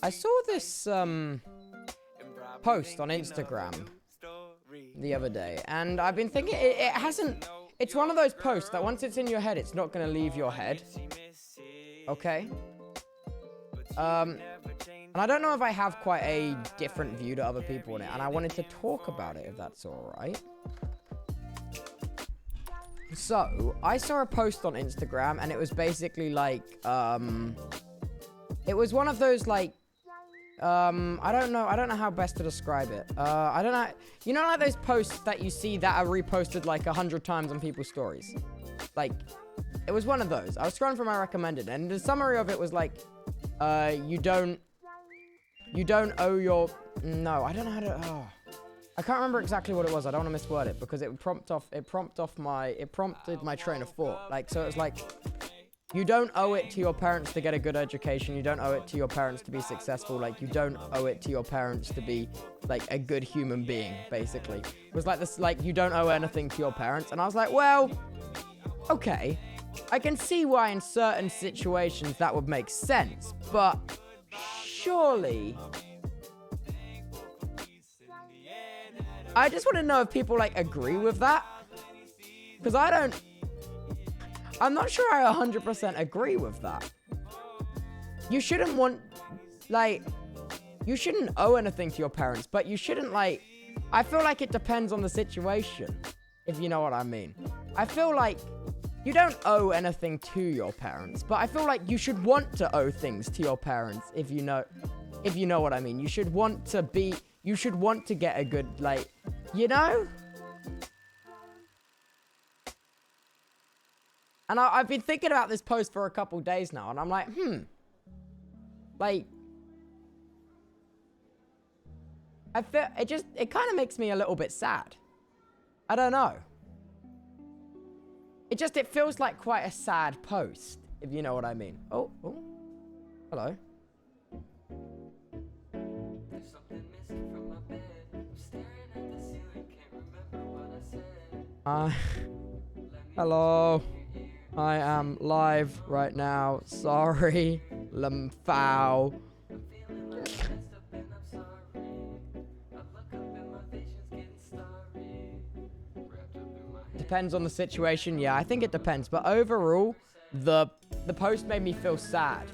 I saw this post on Instagram the other day, and I've been thinking it hasn't. It's one of those posts that once it's in your head, it's not gonna leave your head. Okay. And I don't know if I have quite a different view to other people in it, and I wanted to talk about it if that's all right. So, I saw a post on Instagram, and it was basically like, it was one of those, like, I don't know how best to describe it. I don't know, you know, like those posts that you see that are reposted like 100 times on people's stories? Like, it was one of those. I was scrolling for my recommended, and the summary of it was like, you don't owe your, no, I don't know how to, I can't remember exactly what it was. I don't want to misword it because it prompted my train of thought. Like, so it was like, you don't owe it to your parents to get a good education. You don't owe it to your parents to be successful. Like, you don't owe it to your parents to be, like, a good human being, basically. It was like this, like, you don't owe anything to your parents. And I was like, well, okay. I can see why in certain situations that would make sense. But surely, I just want to know if people, like, agree with that. Because I'm not sure I 100% agree with that. You shouldn't you shouldn't owe anything to your parents, but you shouldn't, like, I feel like it depends on the situation, if you know what I mean. I feel like you don't owe anything to your parents, but I feel like you should want to owe things to your parents, if you know what I mean. You should want to get a good, like, you know? And I've been thinking about this post for a couple days now, and I'm like, like, I feel, it kind of makes me a little bit sad. I don't know. It feels like quite a sad post, if you know what I mean. Oh, hello. There's something missing from my bed. I'm staring at the ceiling, can't remember what I said. Hello. I am live right now. Sorry. Lamfow. Depends on the situation. Yeah, I think it depends. But overall, the post made me feel sad.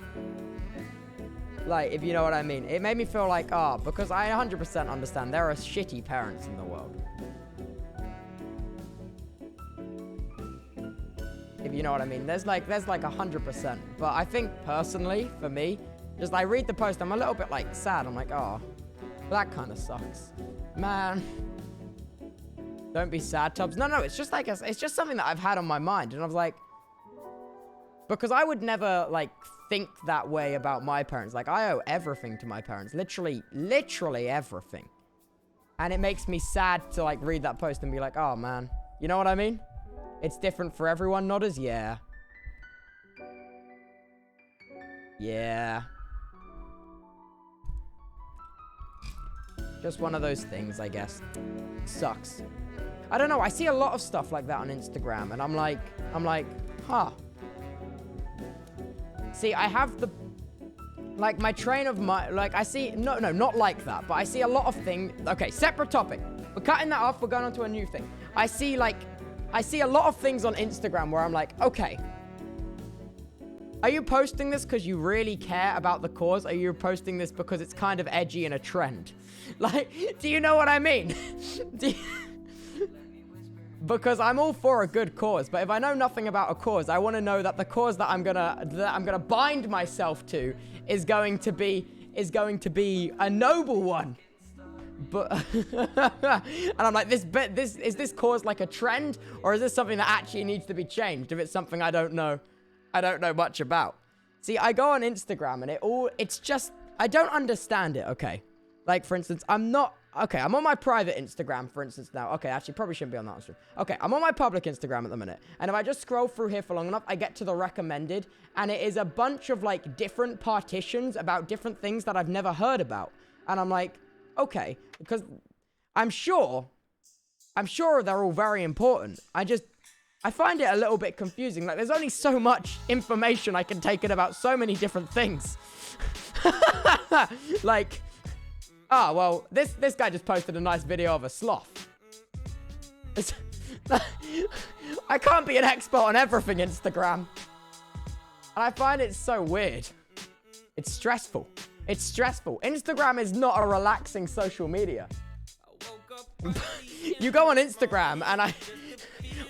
Like, if you know what I mean. It made me feel like, because I 100% understand there are shitty parents in the world. If you know what I mean. There's like 100%. But I think personally, for me, just I read the post, I'm a little bit like sad. I'm like, that kind of sucks. Man. Don't be sad, Tubbs. No, it's just like, it's just something that I've had on my mind. And I was like, because I would never, like, think that way about my parents. Like, I owe everything to my parents. Literally everything. And it makes me sad to, like, read that post and be like, oh, man. You know what I mean? It's different for everyone. Not as, yeah. Yeah. Just one of those things, I guess. Sucks. I don't know. I see a lot of stuff like that on Instagram, and I'm like, huh. See, I have the, like, my train of my, like, I see, no, not like that, but I see a lot of things. Okay, separate topic. We're cutting that off. We're going on to a new thing. I see a lot of things on Instagram where I'm like, okay, are you posting this because you really care about the cause? Are you posting this because it's kind of edgy and a trend? Like, do you know what I mean? Because I'm all for a good cause, but if I know nothing about a cause, I want to know that the cause that I'm gonna bind myself to is going to be a noble one. But and I'm like, is this cause like a trend, or is this something that actually needs to be changed? If it's something I don't know much about. See, I go on Instagram and it's just, I don't understand it. Okay, like for instance, I'm on my private Instagram, for instance, now. Okay, actually, probably shouldn't be on that one. Okay, I'm on my public Instagram at the minute. And if I just scroll through here for long enough, I get to the recommended. And it is a bunch of, like, different partitions about different things that I've never heard about. And I'm like, okay, because I'm sure they're all very important. I find it a little bit confusing. Like, there's only so much information I can take in about so many different things. Like, oh, well, this guy just posted a nice video of a sloth. I can't be an expert on everything, Instagram. And I find it so weird. It's stressful. It's stressful. Instagram is not a relaxing social media. You go on Instagram and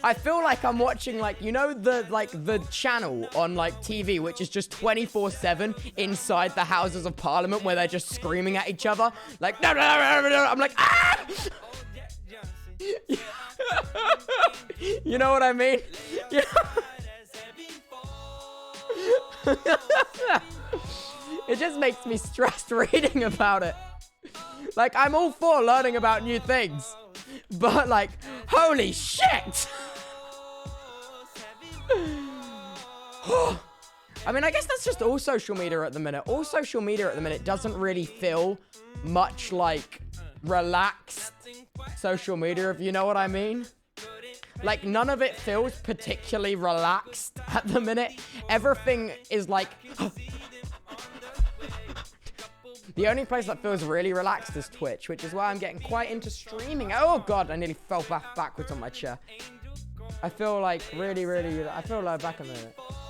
I feel like I'm watching, like, you know, the channel on, like, TV, which is just 24/7 inside the Houses of Parliament where they're just screaming at each other. Like, no, no, no, no, no. I'm like, ah! You know what I mean? You know? It just makes me stressed reading about it. Like, I'm all for learning about new things, but, like, holy shit! I mean, I guess that's just all social media at the minute. All social media at the minute doesn't really feel much like relaxed social media, if you know what I mean. Like, none of it feels particularly relaxed at the minute. Everything is like... The only place that feels really relaxed is Twitch, which is why I'm getting quite into streaming. Oh god, I nearly fell backwards on my chair. I feel like really, I feel like back a minute.